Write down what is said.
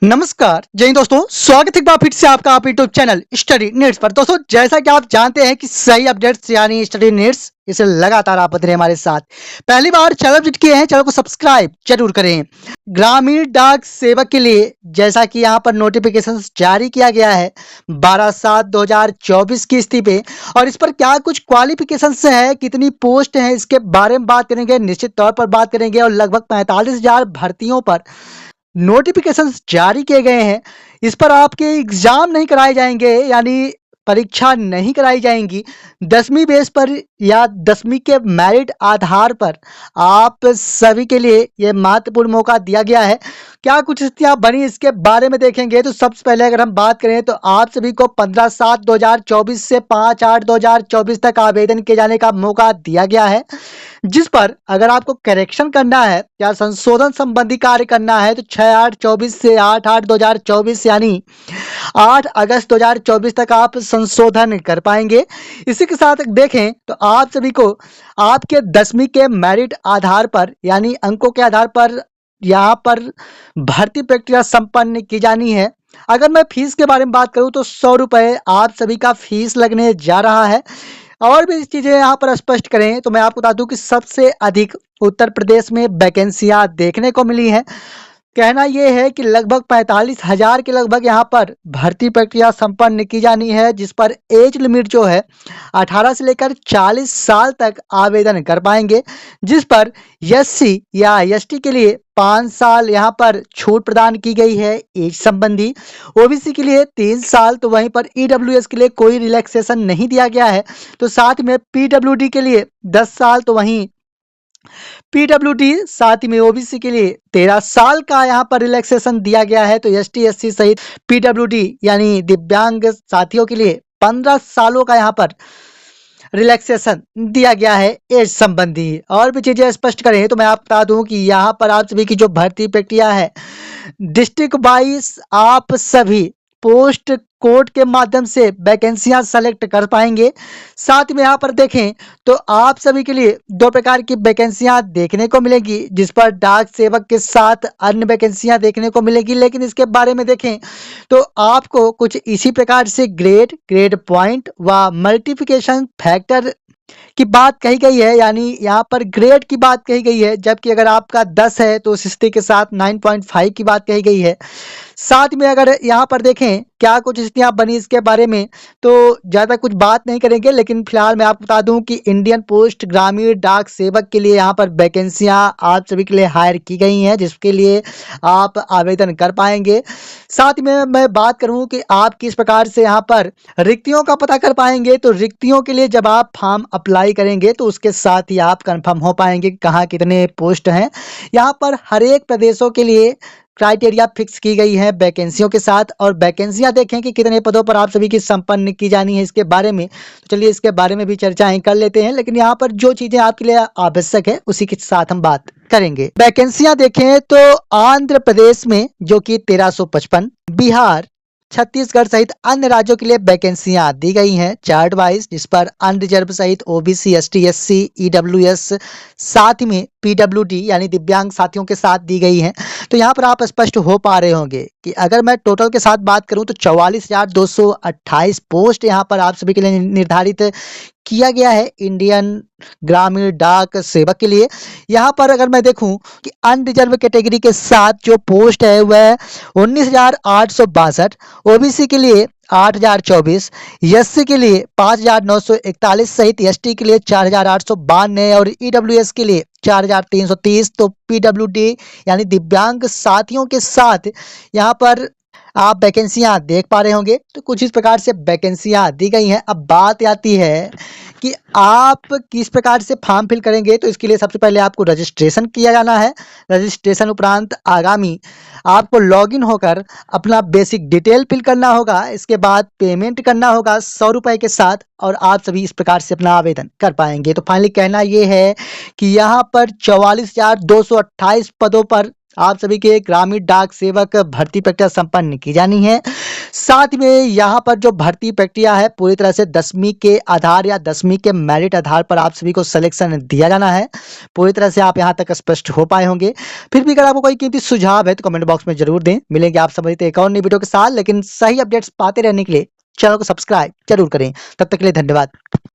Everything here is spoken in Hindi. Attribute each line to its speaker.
Speaker 1: नमस्कार जय हिंद दोस्तों, स्वागत है एक बार फिर से आपका आप यूट्यूब चैनल स्टडी नीड्स पर। दोस्तों, जैसा कि आप जानते हैं कि सही अपडेट्स यानी स्टडी नीड्स इसे लगातार आप बने हमारे साथ। पहली बार चैनल विजिट किए हैं, चैनल को सब्सक्राइब जरूर करें। ग्रामीण डाक सेवक के लिए जैसा कि यहाँ पर नोटिफिकेशन जारी किया गया है 12/7/2024 की स्थिति पे, और इस पर क्या कुछ क्वालिफिकेशन है, कितनी पोस्ट है, इसके बारे में बात करेंगे। निश्चित तौर पर बात करेंगे और लगभग 45,000 भर्तियों पर नोटिफिकेशंस जारी किए गए हैं। इस पर आपके एग्जाम नहीं कराए जाएंगे, यानी परीक्षा नहीं कराई जाएंगी। 10वीं बेस पर या 10वीं के मेरिट आधार पर आप सभी के लिए ये महत्वपूर्ण मौका दिया गया है। क्या कुछ स्थितियां बनी इसके बारे में देखेंगे। तो सबसे पहले अगर हम बात करें तो आप सभी को 15/7/2024 से 5/8/2024 तक आवेदन किए जाने का मौका दिया गया है, जिस पर अगर आपको करेक्शन करना है या संशोधन संबंधी कार्य करना है तो 6/8/24 से 8/8/2024 यानी 8 अगस्त 2024 तक आप संशोधन कर पाएंगे। इसी के साथ देखें तो आप सभी को आपके 10वीं के मेरिट आधार पर यानी अंकों के आधार पर यहाँ पर भर्ती प्रक्रिया संपन्न की जानी है। अगर मैं फीस के बारे में बात करूं तो 100 रुपये आप सभी का फीस लगने जा रहा है। और भी चीज़ें यहाँ पर स्पष्ट करें तो मैं आपको बता दूं कि सबसे अधिक उत्तर प्रदेश में वैकेंसियां देखने को मिली हैं। कहना यह है कि लगभग 45,000 के लगभग यहाँ पर भर्ती प्रक्रिया संपन्न की जानी है, जिस पर एज लिमिट जो है 18 से लेकर 40 साल तक आवेदन कर पाएंगे, जिस पर एससी या एसटी के लिए 5 साल यहाँ पर छूट प्रदान की गई है एज संबंधी। ओबीसी के लिए 3 साल, तो वहीं पर ईडब्ल्यूएस के लिए कोई रिलैक्सेशन नहीं दिया गया है। तो साथ में पीडब्ल्यूडी के लिए 10 साल, तो वहीं पीडब्ल्यूडी साथ में ओबीसी के लिए 13 साल का यहाँ पर रिलैक्सेशन दिया गया है। तो एसटी एससी सहित पीडब्ल्यूडी यानी दिव्यांग साथियों के लिए 15 सालों का यहाँ पर रिलैक्सेशन दिया गया है एज संबंधी। और भी चीजें स्पष्ट करें तो मैं आपको बता दूं कि यहाँ पर आप सभी की जो भर्ती प्रक्रिया है डिस्ट्रिक्ट वाइज आप सभी पोस्ट कोड के माध्यम से वैकेंसियां सेलेक्ट कर पाएंगे। साथ में यहाँ पर देखें तो आप सभी के लिए 2 प्रकार की वैकेंसियां देखने को मिलेगी, जिस पर डाक सेवक के साथ अन्य वैकेंसियां देखने को मिलेगी। लेकिन इसके बारे में देखें तो आपको कुछ इसी प्रकार से ग्रेड पॉइंट व मल्टीप्लिकेशन फैक्टर की बात कही गई है, यानी यहाँ पर ग्रेड की बात कही गई है, जबकि अगर आपका 10 है तो उस स्थिति के साथ 9.5 की बात कही गई है। साथ में अगर यहाँ पर देखें क्या कुछ स्थितियाँ बनी इसके बारे में तो ज़्यादा कुछ बात नहीं करेंगे, लेकिन फिलहाल मैं आपको बता दूं कि इंडियन पोस्ट ग्रामीण डाक सेवक के लिए यहाँ पर वैकेंसियाँ आप सभी के लिए हायर की गई हैं, जिसके लिए आप आवेदन कर पाएंगे। साथ में मैं बात करूं कि आप किस प्रकार से यहाँ पर रिक्तियों का पता कर पाएंगे। तो रिक्तियों के लिए जब आप फॉर्म अप्लाई करेंगे तो उसके साथ ही आप कंफर्म हो पाएंगे कि कहाँ कितने पोस्ट हैं। यहाँ पर हर एक प्रदेशों के लिए क्राइटेरिया फिक्स की गई है वैकेंसियों के साथ, और वैकेंसियां देखें कि कितने पदों पर आप सभी की संपन्न की जानी है इसके बारे में। तो चलिए इसके बारे में भी चर्चाएं कर लेते हैं, लेकिन यहाँ पर जो चीजें आपके लिए आवश्यक है उसी के साथ हम बात करेंगे। वैकेंसियां देखें तो आंध्र प्रदेश में जो कि 1355, बिहार, छत्तीसगढ़ सहित अन्य राज्यों के लिए वैकेंसियां दी गई हैं चार्ट वाइज, जिस पर अनरिजर्व सहित ओबीसी एसटी एससी ईडब्ल्यूएस साथ में पीडब्ल्यूडी यानी दिव्यांग साथियों के साथ दी गई हैं। तो यहाँ पर आप स्पष्ट हो पा रहे होंगे कि अगर मैं टोटल के साथ बात करूं तो 44,228 पोस्ट यहाँ पर आप सभी के लिए निर्धारित किया गया है इंडियन ग्रामीण डाक सेवक के लिए। यहाँ पर अगर मैं देखूं कि अनरिजर्व कैटेगरी के साथ जो पोस्ट है वह 19,862, ओबीसी के लिए 8,024, एससी के लिए 5,941 सहित एसटी के लिए 4,892 और ईडब्ल्यूएस के लिए 4,330। तो पीडब्ल्यूडी यानी दिव्यांग साथियों के साथ यहाँ पर आप वैकेंसियां देख पा रहे होंगे। तो कुछ इस प्रकार से वैकेंसियां दी गई हैं। अब बात आती है कि आप किस प्रकार से फॉर्म फिल करेंगे। तो इसके लिए सबसे पहले आपको रजिस्ट्रेशन किया जाना है। रजिस्ट्रेशन उपरांत आगामी आपको लॉगिन होकर अपना बेसिक डिटेल फिल करना होगा। इसके बाद पेमेंट करना होगा 100 रुपये के साथ, और आप सभी इस प्रकार से अपना आवेदन कर पाएंगे। तो फाइनली कहना यह है कि यहाँ पर 44,228 पदों पर आप सभी के ग्रामीण डाक सेवक भर्ती प्रक्रिया संपन्न की जानी है। साथ में यहाँ पर जो भर्ती प्रक्रिया है पूरी तरह से 10वीं के आधार या 10वीं के मेरिट आधार पर आप सभी को सिलेक्शन दिया जाना है। पूरी तरह से आप यहाँ तक स्पष्ट हो पाए होंगे। फिर भी अगर आपको कोई कीमती सुझाव है तो कमेंट बॉक्स में जरूर दें। मिलेंगे आप सभी एक और नई वीडियो के साथ, लेकिन सही अपडेट्स पाते रहने के लिए चैनल को सब्सक्राइब जरूर करें। तब तक के लिए धन्यवाद।